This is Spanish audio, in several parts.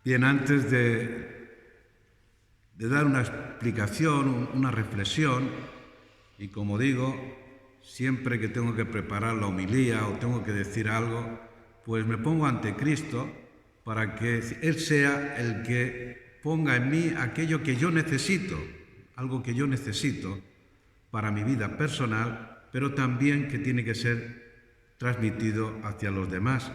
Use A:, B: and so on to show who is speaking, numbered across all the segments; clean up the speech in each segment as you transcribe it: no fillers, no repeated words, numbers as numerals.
A: Bien, antes de dar una explicación, una reflexión, y como digo, siempre que tengo que preparar la homilía o tengo que decir algo, pues me pongo ante Cristo para que Él sea el que ponga en mí aquello que yo necesito, algo que yo necesito para mi vida personal, pero también que tiene que ser transmitido hacia los demás.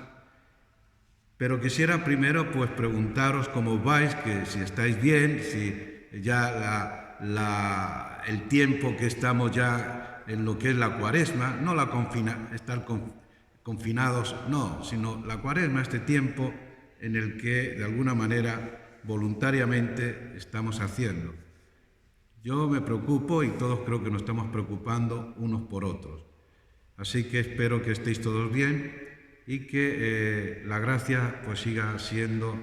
A: Pero quisiera primero pues preguntaros cómo vais, que si estáis bien, si ya el tiempo que estamos ya en lo que es la cuaresma, no estar confinados, no, sino la cuaresma, este tiempo en el que de alguna manera voluntariamente estamos haciendo. Yo me preocupo y todos creo que nos estamos preocupando unos por otros. Así que espero que estéis todos bien y que la gracia pues siga siendo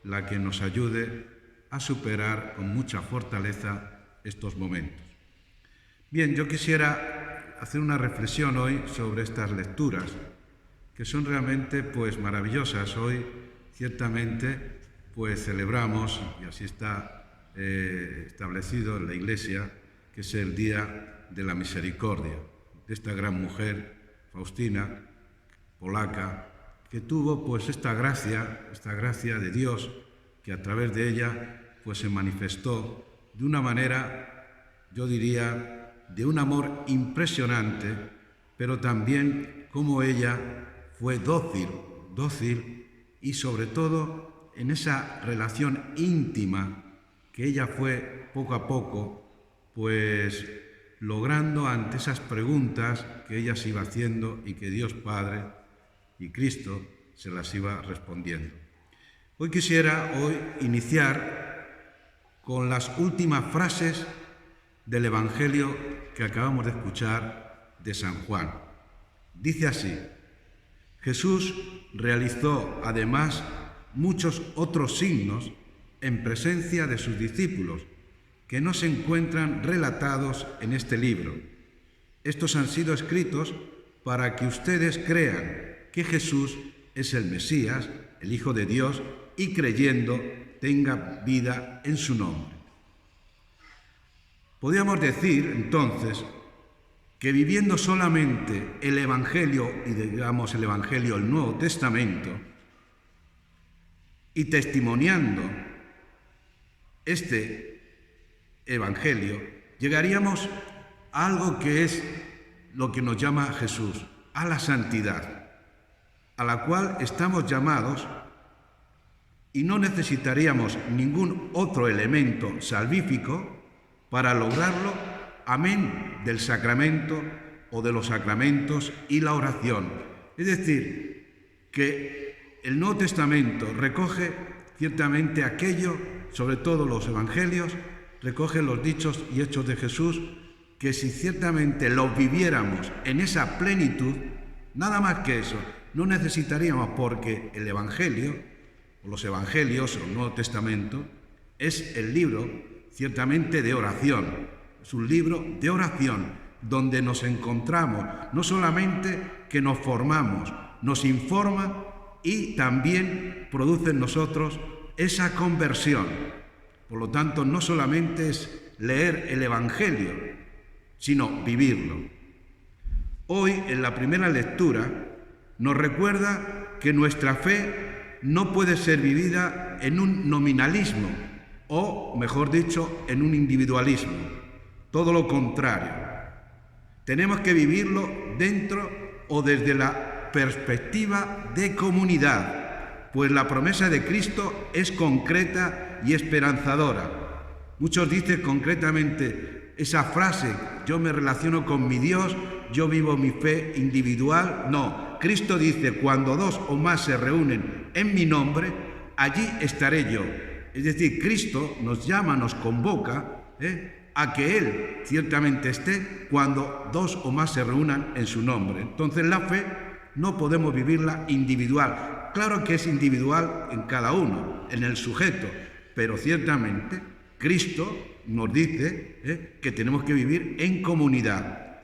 A: la que nos ayude a superar con mucha fortaleza estos momentos. Bien, yo quisiera hacer una reflexión hoy sobre estas lecturas, que son realmente pues maravillosas. Hoy ciertamente pues celebramos, y así está establecido en la Iglesia, que es el Día de la Misericordia, de esta gran mujer, Faustina, polaca, que tuvo pues esta gracia de Dios, que a través de ella pues se manifestó de una manera, yo diría, de un amor impresionante, pero también como ella fue dócil y sobre todo en esa relación íntima que ella fue poco a poco pues logrando ante esas preguntas que ella se iba haciendo y que Dios Padre y Cristo se las iba respondiendo. Hoy quisiera iniciar con las últimas frases del Evangelio que acabamos de escuchar de San Juan. Dice así: Jesús realizó además muchos otros signos en presencia de sus discípulos que no se encuentran relatados en este libro. Estos han sido escritos para que ustedes crean que Jesús es el Mesías, el Hijo de Dios, y creyendo tenga vida en su nombre. Podríamos decir, entonces, que viviendo solamente el Evangelio, y digamos el Evangelio del Nuevo Testamento, y testimoniando este Evangelio, llegaríamos a algo que es lo que nos llama Jesús, a la santidad, a la cual estamos llamados, y no necesitaríamos ningún otro elemento salvífico para lograrlo, amén del sacramento o de los sacramentos y la oración. Es decir, que el Nuevo Testamento recoge ciertamente aquello, sobre todo los evangelios, recoge los dichos y hechos de Jesús, que si ciertamente los viviéramos en esa plenitud, nada más que eso, no necesitaríamos, porque el Evangelio, o los Evangelios, o el Nuevo Testamento, es el libro ciertamente de oración. Es un libro de oración donde nos encontramos, no solamente que nos formamos, nos informa y también produce en nosotros esa conversión. Por lo tanto, no solamente es leer el Evangelio, sino vivirlo. Hoy, en la primera lectura, nos recuerda que nuestra fe no puede ser vivida en un nominalismo, o, mejor dicho, en un individualismo. Todo lo contrario. Tenemos que vivirlo dentro o desde la perspectiva de comunidad, pues la promesa de Cristo es concreta y esperanzadora. Muchos dicen concretamente esa frase: yo me relaciono con mi Dios, yo vivo mi fe individual. No, Cristo dice: cuando dos o más se reúnen en mi nombre, allí estaré yo. Es decir, Cristo nos llama, nos convoca a que Él ciertamente esté cuando dos o más se reúnan en su nombre. Entonces la fe no podemos vivirla individual. Claro que es individual en cada uno, en el sujeto, pero ciertamente Cristo nos dice que tenemos que vivir en comunidad.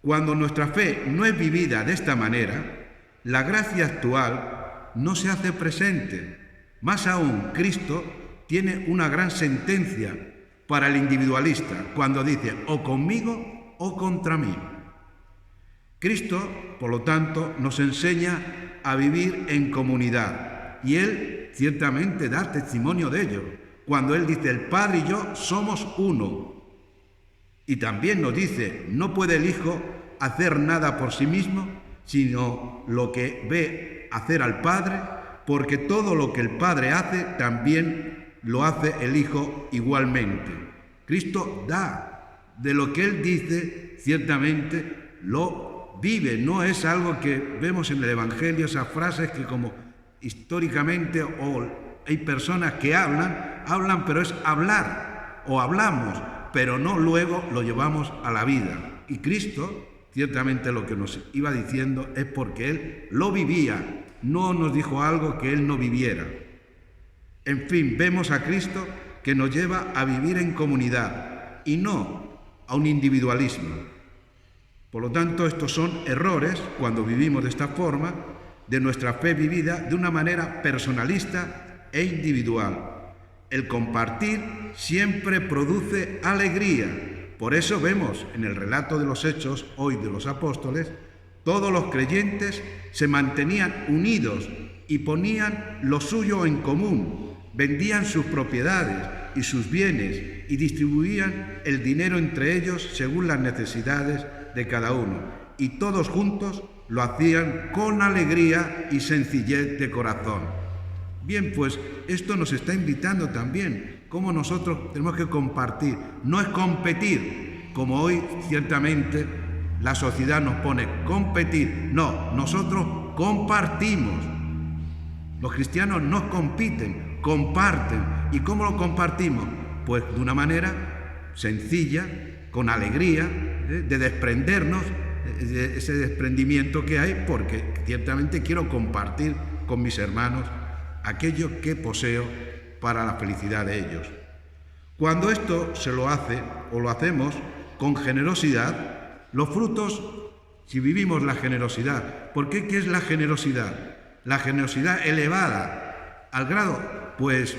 A: Cuando nuestra fe no es vivida de esta manera, la gracia actual no se hace presente. Más aún, Cristo tiene una gran sentencia para el individualista cuando dice o conmigo o contra mí. Cristo, por lo tanto, nos enseña a vivir en comunidad y Él ciertamente da testimonio de ello. Cuando Él dice, el Padre y yo somos uno. Y también nos dice, no puede el Hijo hacer nada por sí mismo, sino lo que ve hacer al Padre, porque todo lo que el Padre hace, también lo hace el Hijo igualmente. Cristo da de lo que Él dice, ciertamente lo vive. No es algo que vemos en el Evangelio, esas frases que como históricamente o hay personas que hablan, pero es hablar o hablamos, pero no luego lo llevamos a la vida. Y Cristo, ciertamente lo que nos iba diciendo es porque Él lo vivía, no nos dijo algo que Él no viviera. En fin, vemos a Cristo que nos lleva a vivir en comunidad y no a un individualismo. Por lo tanto, estos son errores cuando vivimos de esta forma, de nuestra fe vivida de una manera personalista e individual. El compartir siempre produce alegría. Por eso vemos en el relato de los Hechos hoy de los Apóstoles, todos los creyentes se mantenían unidos y ponían lo suyo en común, vendían sus propiedades y sus bienes y distribuían el dinero entre ellos según las necesidades de cada uno. Y todos juntos lo hacían con alegría y sencillez de corazón. Bien, pues esto nos está invitando también, cómo nosotros tenemos que compartir. No es competir, como hoy ciertamente la sociedad nos pone competir. No, nosotros compartimos. Los cristianos no compiten, comparten. ¿Y cómo lo compartimos? Pues de una manera sencilla, con alegría, de desprendernos, de ese desprendimiento que hay, porque ciertamente quiero compartir con mis hermanos aquello que poseo para la felicidad de ellos. Cuando esto se lo hace o lo hacemos con generosidad, los frutos, si vivimos la generosidad, ¿por qué? ¿Qué es la generosidad? La generosidad elevada al grado, pues,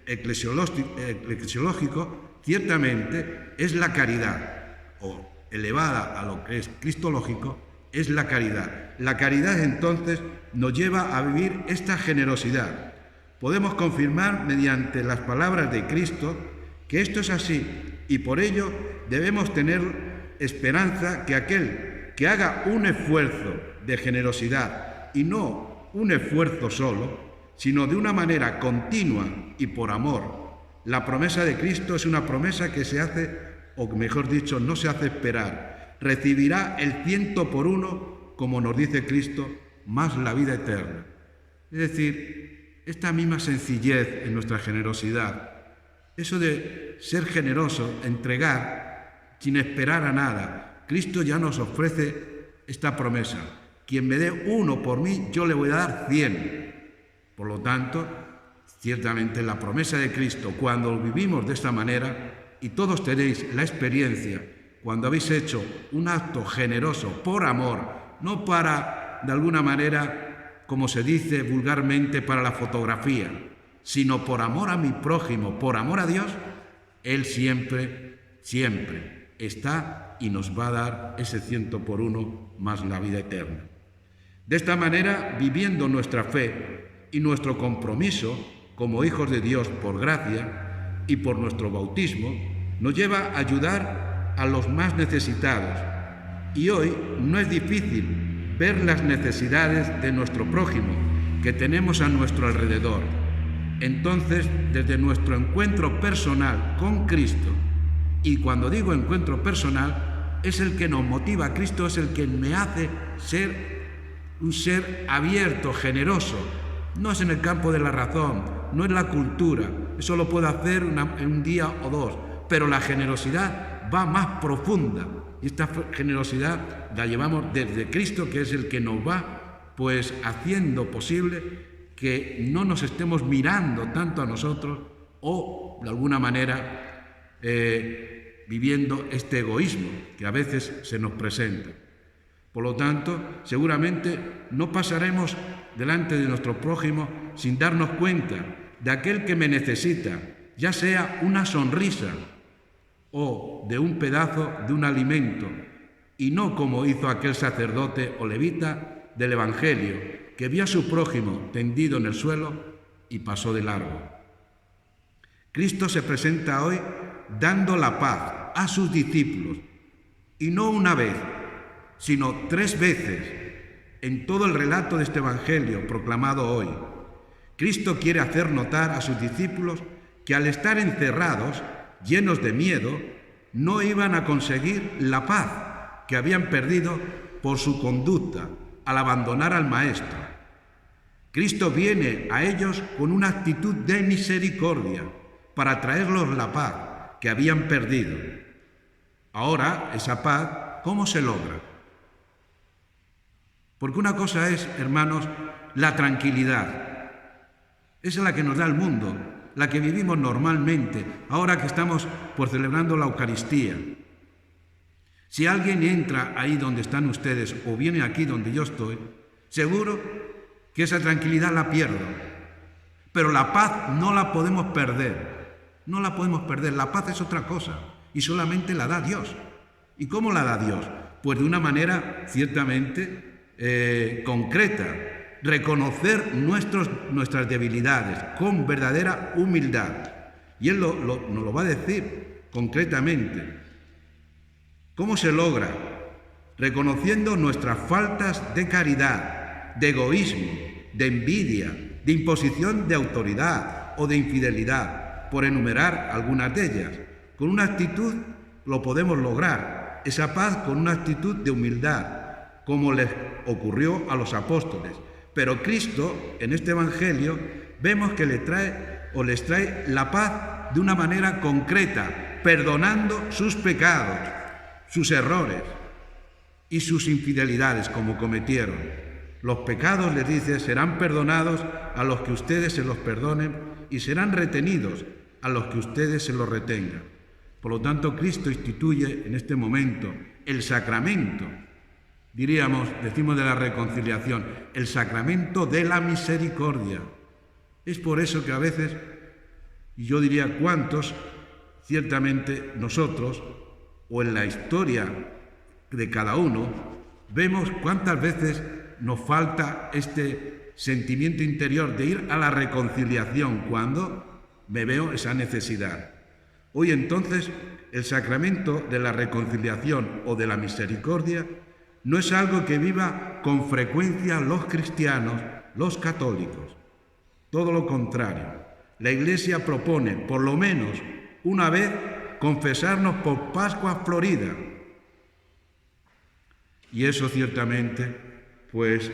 A: eclesiológico, ciertamente es la caridad, o elevada a lo que es cristológico, es la caridad. La caridad entonces nos lleva a vivir esta generosidad. Podemos confirmar mediante las palabras de Cristo que esto es así y por ello debemos tener esperanza que aquel que haga un esfuerzo de generosidad y no un esfuerzo solo, sino de una manera continua y por amor. La promesa de Cristo es una promesa que se hace, o mejor dicho, no se hace esperar. Recibirá el 100 por 1, como nos dice Cristo, más la vida eterna. Es decir, esta misma sencillez en nuestra generosidad, eso de ser generoso, entregar, sin esperar a nada. Cristo ya nos ofrece esta promesa. Quien me dé 1 por mí, yo le voy a dar 100. Por lo tanto, ciertamente la promesa de Cristo, cuando vivimos de esta manera, y todos tenéis la experiencia, cuando habéis hecho un acto generoso por amor, no para, de alguna manera, como se dice vulgarmente, para la fotografía, sino por amor a mi prójimo, por amor a Dios, Él siempre, siempre está y nos va a dar ese 100 por 1 más la vida eterna. De esta manera, viviendo nuestra fe y nuestro compromiso como hijos de Dios por gracia y por nuestro bautismo, nos lleva a ayudar a los más necesitados. Y hoy no es difícil ver las necesidades de nuestro prójimo que tenemos a nuestro alrededor. Entonces, desde nuestro encuentro personal con Cristo, y cuando digo encuentro personal, es el que nos motiva. Cristo es el que me hace ser un ser abierto, generoso. No es en el campo de la razón, no es la cultura, eso lo puedo hacer en un día o dos, pero la generosidad va más profunda y esta generosidad la llevamos desde Cristo, que es el que nos va pues haciendo posible que no nos estemos mirando tanto a nosotros o de alguna manera viviendo este egoísmo que a veces se nos presenta. Por lo tanto, seguramente no pasaremos delante de nuestro prójimo sin darnos cuenta de aquel que me necesita, ya sea una sonrisa o de un pedazo de un alimento, y no como hizo aquel sacerdote o levita del Evangelio, que vio a su prójimo tendido en el suelo y pasó de largo. Cristo se presenta hoy dando la paz a sus discípulos, y no una vez, sino 3 veces en todo el relato de este Evangelio proclamado hoy. Cristo quiere hacer notar a sus discípulos que al estar encerrados, llenos de miedo, no iban a conseguir la paz que habían perdido por su conducta al abandonar al Maestro. Cristo viene a ellos con una actitud de misericordia para traerlos la paz que habían perdido. Ahora, esa paz, ¿cómo se logra? Porque una cosa es, hermanos, la tranquilidad. Esa es la que nos da el mundo, la que vivimos normalmente, ahora que estamos celebrando la Eucaristía. Si alguien entra ahí donde están ustedes o viene aquí donde yo estoy, seguro que esa tranquilidad la pierdo. Pero la paz no la podemos perder. No la podemos perder. La paz es otra cosa y solamente la da Dios. ¿Y cómo la da Dios? Pues de una manera ciertamente concreta. Reconocer nuestras debilidades con verdadera humildad. Y Él nos lo va a decir concretamente. ¿Cómo se logra? Reconociendo nuestras faltas de caridad, de egoísmo, de envidia, de imposición de autoridad o de infidelidad, por enumerar algunas de ellas. Con una actitud lo podemos lograr, esa paz con una actitud de humildad, como les ocurrió a los apóstoles. Pero Cristo, en este Evangelio, vemos que les trae la paz de una manera concreta, perdonando sus pecados, sus errores y sus infidelidades como cometieron. Los pecados, les dice, serán perdonados a los que ustedes se los perdonen y serán retenidos a los que ustedes se los retengan. Por lo tanto, Cristo instituye en este momento el sacramento, decimos de la reconciliación, el sacramento de la misericordia. Es por eso que a veces, y yo diría cuántos, ciertamente nosotros, o en la historia de cada uno, vemos cuántas veces nos falta este sentimiento interior de ir a la reconciliación cuando me veo esa necesidad. Hoy entonces el sacramento de la reconciliación o de la misericordia no es algo que viva con frecuencia los cristianos, los católicos. Todo lo contrario. La Iglesia propone, por lo menos una vez, confesarnos por Pascua Florida. Y eso ciertamente, pues,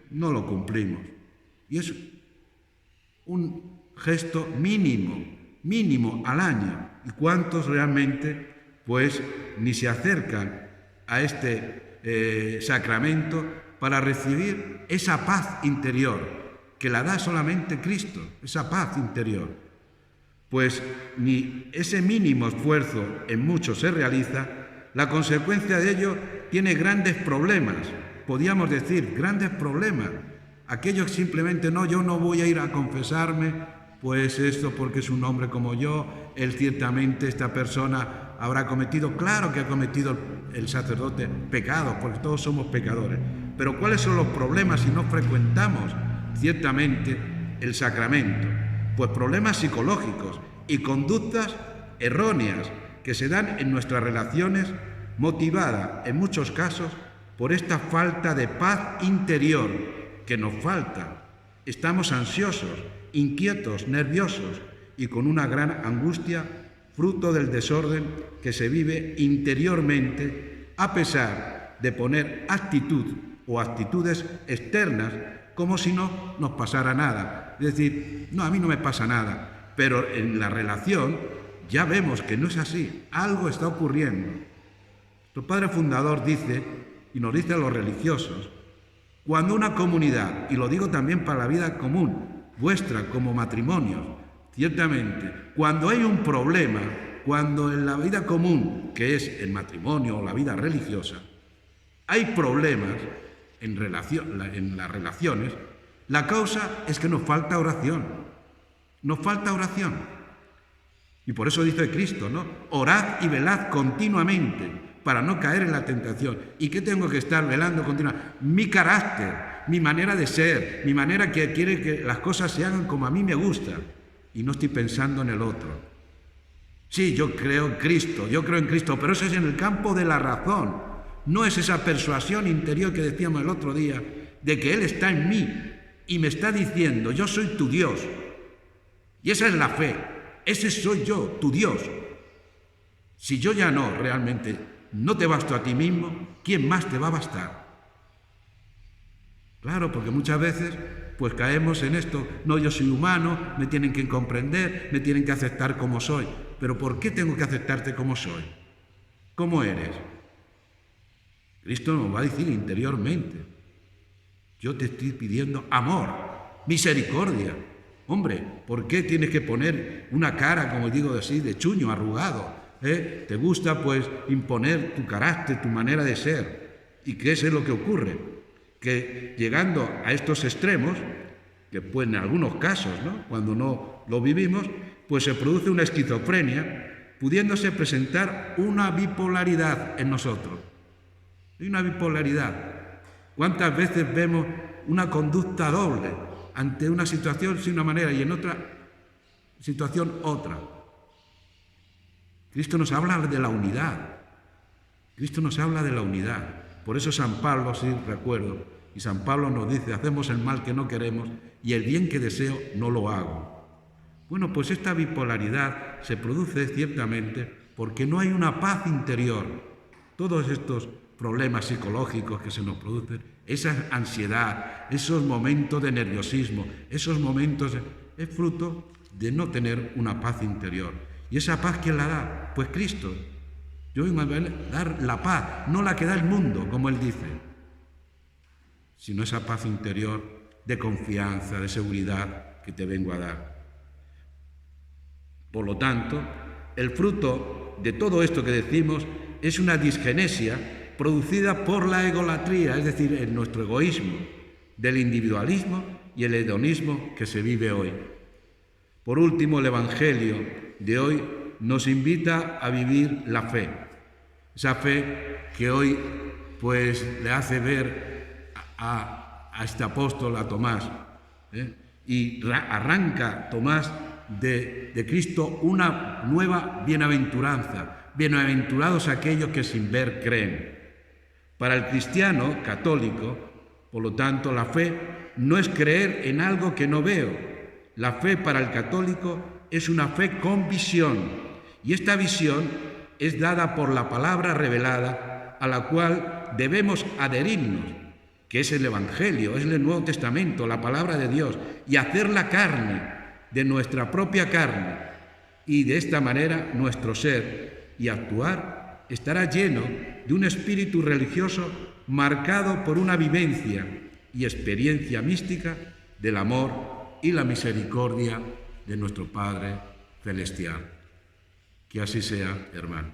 A: no lo cumplimos. Y es un gesto mínimo al año. ¿Y cuántos realmente, pues, ni se acercan a este sacramento para recibir esa paz interior que la da solamente Cristo, esa paz interior? Pues ni ese mínimo esfuerzo en muchos se realiza. La consecuencia de ello tiene grandes problemas, podríamos decir, grandes problemas. Aquellos simplemente yo no voy a ir a confesarme, pues esto porque es un hombre como yo, él ciertamente, esta persona habrá cometido, claro que ha cometido el sacerdote pecados, porque todos somos pecadores. Pero ¿cuáles son los problemas si no frecuentamos ciertamente el sacramento? Pues problemas psicológicos y conductas erróneas que se dan en nuestras relaciones, motivada en muchos casos por esta falta de paz interior que nos falta. Estamos ansiosos, inquietos, nerviosos y con una gran angustia, fruto del desorden que se vive interiormente, a pesar de poner actitud o actitudes externas como si no nos pasara nada. Es decir, a mí no me pasa nada, pero en la relación ya vemos que no es así, algo está ocurriendo. Nuestro Padre Fundador dice, y nos dice a los religiosos, cuando una comunidad, y lo digo también para la vida común, vuestra como matrimonios, ciertamente, cuando hay un problema, cuando en la vida común, que es el matrimonio o la vida religiosa, hay problemas en las relaciones, la causa es que nos falta oración. Nos falta oración. Y por eso dice Cristo, ¿no? Orad y velad continuamente para no caer en la tentación. ¿Y qué tengo que estar velando continuamente? Mi carácter, mi manera de ser, mi manera que quiere que las cosas se hagan como a mí me gusta. Y no estoy pensando en el otro. Sí, yo creo en Cristo, pero eso es en el campo de la razón. No es esa persuasión interior que decíamos el otro día, de que Él está en mí y me está diciendo, yo soy tu Dios. Y esa es la fe. Ese soy yo, tu Dios. Si yo ya no, realmente, no te basto a ti mismo, ¿quién más te va a bastar? Claro, porque muchas veces pues caemos en esto, no, yo soy humano, me tienen que comprender, me tienen que aceptar como soy. Pero ¿por qué tengo que aceptarte como soy? ¿Cómo eres? Cristo nos va a decir interiormente, yo te estoy pidiendo amor, misericordia. Hombre, ¿por qué tienes que poner una cara, como digo así, de chuño, arrugado? ¿Te gusta, pues, imponer tu carácter, tu manera de ser? ¿Y qué es lo que ocurre? Que llegando a estos extremos, que pues en algunos casos, ¿no?, cuando no lo vivimos, pues se produce una esquizofrenia, pudiéndose presentar una bipolaridad en nosotros. Hay una bipolaridad. ¿Cuántas veces vemos una conducta doble? Ante una situación sí una manera y en otra situación otra. Cristo nos habla de la unidad. Cristo nos habla de la unidad. Por eso San Pablo, sí recuerdo, y San Pablo nos dice, hacemos el mal que no queremos y el bien que deseo no lo hago. Bueno, pues esta bipolaridad se produce ciertamente porque no hay una paz interior. Todos estos problemas psicológicos que se nos producen, esa ansiedad, esos momentos de nerviosismo, esos momentos, es fruto de no tener una paz interior. ¿Y esa paz quién la da? Pues Cristo. Yo vengo a dar la paz, no la que da el mundo, como Él dice, sino esa paz interior de confianza, de seguridad que te vengo a dar. Por lo tanto, el fruto de todo esto que decimos es una disgenesia producida por la egolatría, es decir, en nuestro egoísmo, del individualismo y el hedonismo que se vive hoy. Por último, el Evangelio de hoy nos invita a vivir la fe, esa fe que hoy pues le hace ver a este apóstol, a Tomás, y arranca Tomás de Cristo una nueva bienaventuranza. Bienaventurados aquellos que sin ver creen. Para el cristiano católico, por lo tanto, la fe no es creer en algo que no veo. La fe para el católico es una fe con visión, y esta visión es dada por la palabra revelada a la cual debemos adherirnos, que es el Evangelio, es el Nuevo Testamento, la palabra de Dios, y hacerla carne, de nuestra propia carne, y de esta manera nuestro ser y actuar estará lleno de un espíritu religioso marcado por una vivencia y experiencia mística del amor y la misericordia de nuestro Padre Celestial. Que así sea, hermanos.